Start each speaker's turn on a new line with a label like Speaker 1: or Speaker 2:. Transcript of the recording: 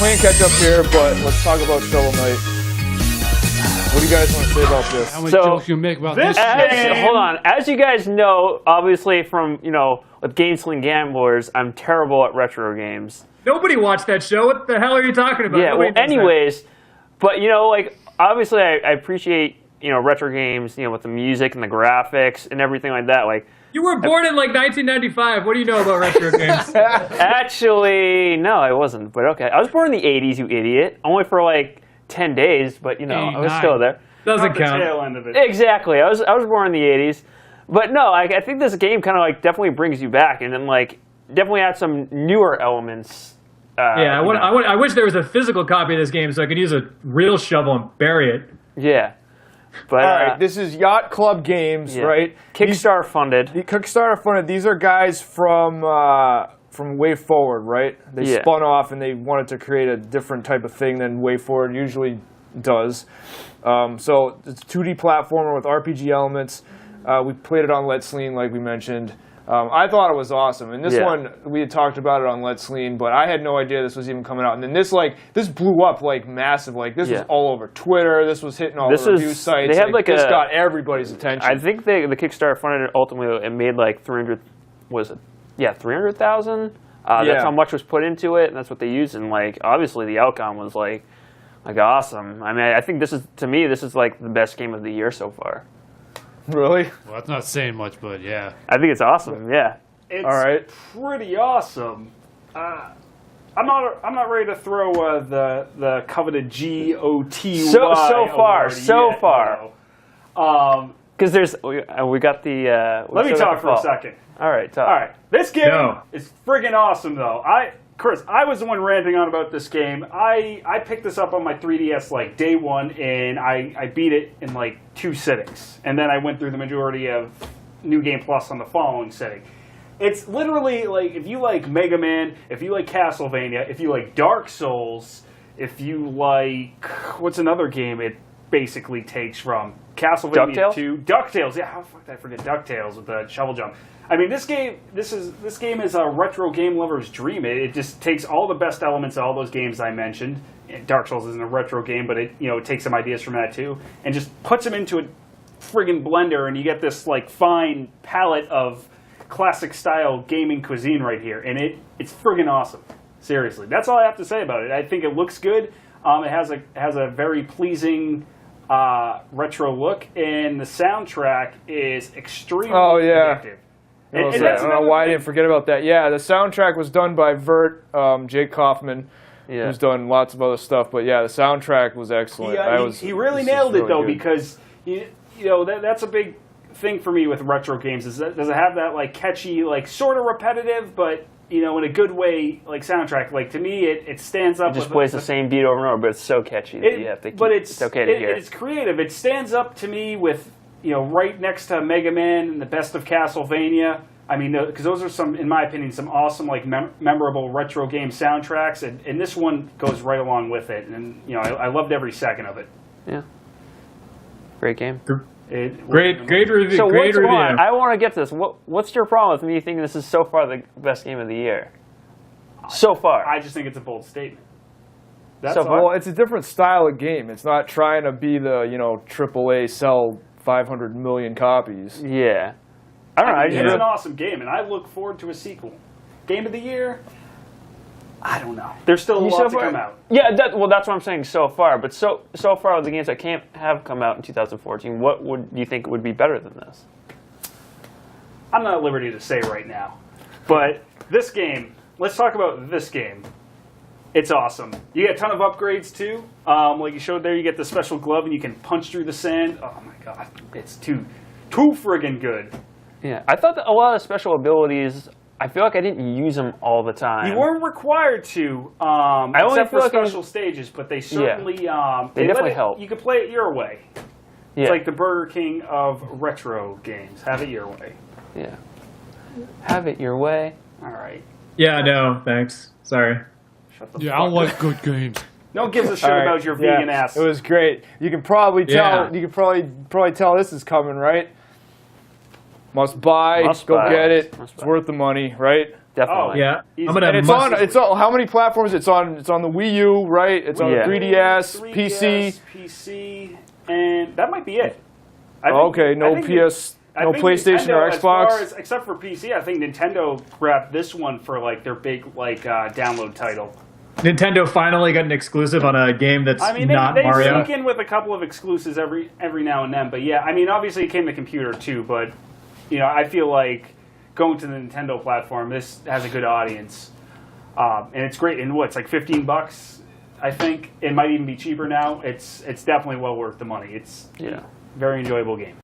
Speaker 1: playing catch up here, but let's talk about Shovel Knight. What do you guys want to say about this?
Speaker 2: How many jokes you make about this?
Speaker 3: Hold on. As you guys know, obviously from, with GameSlean Gamblers, I'm terrible at retro games.
Speaker 4: Nobody watched that show. What the hell are you talking about?
Speaker 3: Yeah, well, anyways, but, obviously I appreciate, retro games, with the music and the graphics and everything like that. Like,
Speaker 4: you were born in, 1995. What do you know about retro games?
Speaker 3: Actually, no, I wasn't, but okay. I was born in the 80s, you idiot. Only for, 10 days, but, I was still there.
Speaker 4: Doesn't count.
Speaker 5: The tail end of it.
Speaker 3: Exactly. I was born in the 80s. But no, I think this game kind of definitely brings you back, and then definitely adds some newer elements.
Speaker 4: I wish there was a physical copy of this game so I could use a real shovel and bury it.
Speaker 3: Yeah. But,
Speaker 1: all right, this is Yacht Club Games, right?
Speaker 3: Kickstarter funded.
Speaker 1: Kickstarter funded. These are guys from Way Forward, right? They spun off and they wanted to create a different type of thing than Way Forward usually does. So it's a 2D platformer with RPG elements. We played it on GameSlean, like we mentioned. I thought it was awesome. And this one, we had talked about it on GameSlean, but I had no idea this was even coming out. And then this blew up massive. This was all over Twitter. This was hitting all the review sites.
Speaker 3: They had
Speaker 1: this got everybody's attention.
Speaker 3: I think the Kickstarter funded ultimately, it made 300, was it? Yeah, 300,000. That's how much was put into it, and that's what they used. And obviously the outcome was awesome. I mean, I think this is the best game of the year so far.
Speaker 1: Really?
Speaker 2: Well, that's not saying much, but yeah.
Speaker 3: I think it's awesome. Yeah.
Speaker 5: It's
Speaker 1: all right.
Speaker 5: Pretty awesome. I'm not ready to throw the coveted GOTY.
Speaker 3: So far. Because
Speaker 5: there's
Speaker 3: we got the.
Speaker 5: Let me talk for a second.
Speaker 3: All right. Talk.
Speaker 5: All right. This game is friggin' awesome, though. Chris, I was the one ranting on about this game. I picked this up on my 3DS day one, and I beat it in 2 sittings. And then I went through the majority of New Game Plus on the following sitting. It's literally if you like Mega Man, if you like Castlevania, if you like Dark Souls, if you like what's another game it basically takes from Castlevania 2, DuckTales. Yeah, how the fuck did I forget DuckTales with the shovel jump? I mean, this game is a retro game lover's dream. It just takes all the best elements of all those games I mentioned. Dark Souls isn't a retro game, but it takes some ideas from that too, and just puts them into a friggin' blender, and you get this fine palette of classic style gaming cuisine right here, and it's friggin' awesome. Seriously, that's all I have to say about it. I think it looks good. It has a very pleasing retro look, and the soundtrack is extremely addictive.
Speaker 1: I don't know why I didn't forget about that. Yeah, the soundtrack was done by Vert, Jake Kaufman, who's done lots of other stuff. But yeah, the soundtrack was excellent.
Speaker 5: He really nailed it, though, because that's a big thing for me with retro games. Does it have that catchy, sort of repetitive, but in a good way, soundtrack? To me, it stands up.
Speaker 3: It just plays the same beat over and over, but it's so catchy that you have to keep.
Speaker 5: But
Speaker 3: it's okay to hear.
Speaker 5: It's creative. It stands up to me with. Right next to Mega Man and the best of Castlevania. I mean, because those are some, in my opinion, some awesome, memorable retro game soundtracks, and this one goes right along with it. And I loved every second of it.
Speaker 3: Yeah, great game.
Speaker 4: Great review.
Speaker 3: So
Speaker 4: great review.
Speaker 3: I want to get this. What's your problem with me thinking this is so far the best game of the year? So far,
Speaker 5: I just think it's a bold statement.
Speaker 1: Well, it's a different style of game. It's not trying to be the AAA sell 500 million copies.
Speaker 3: Yeah. I don't know.
Speaker 5: It's an awesome game, and I look forward to a sequel. Game of the year? I don't know. There's still a lot to come out.
Speaker 3: Yeah, that's what I'm saying so far. But so far, the games that can't have come out in 2014, what would you think would be better than this?
Speaker 5: I'm not at liberty to say right now. But this game, let's talk about this game. It's awesome. You get a ton of upgrades, too. Like you showed there, you get the special glove, and you can punch through the sand. Oh, my God. It's too friggin' good.
Speaker 3: Yeah, I thought that a lot of special abilities, I feel like I didn't use them all the time.
Speaker 5: You weren't required to, except for special stages, but they certainly...
Speaker 3: they definitely help.
Speaker 5: You can play it your way.
Speaker 3: Yeah.
Speaker 5: It's like the Burger King of retro games. Have it your way.
Speaker 3: Yeah. Have it your way.
Speaker 5: All right.
Speaker 4: Yeah, no, thanks. Sorry.
Speaker 2: I don't like good games.
Speaker 5: No one gives a shit about your vegan ass.
Speaker 1: It was great. You can probably tell. You can probably tell this is coming, right? Must buy. Go get it. It's worth the money, right?
Speaker 3: Definitely.
Speaker 4: Yeah,
Speaker 5: Easy.
Speaker 4: I'm gonna.
Speaker 1: And it's on how many platforms? It's on the Wii U, right? It's on the 3DS,
Speaker 5: 3DS, PC, and that might be it.
Speaker 1: Okay, no PS, no PlayStation or Xbox.
Speaker 5: Except for PC, I think Nintendo grabbed this one for like their big download title.
Speaker 4: Nintendo finally got an exclusive on a game that's not
Speaker 5: they
Speaker 4: Mario.
Speaker 5: sneak in with a couple of exclusives every now and then. But yeah, I mean, obviously it came to computer too. But I feel like going to the Nintendo platform, this has a good audience, and it's great. And it's like $15. I think it might even be cheaper now. It's definitely well worth the money. It's very enjoyable game.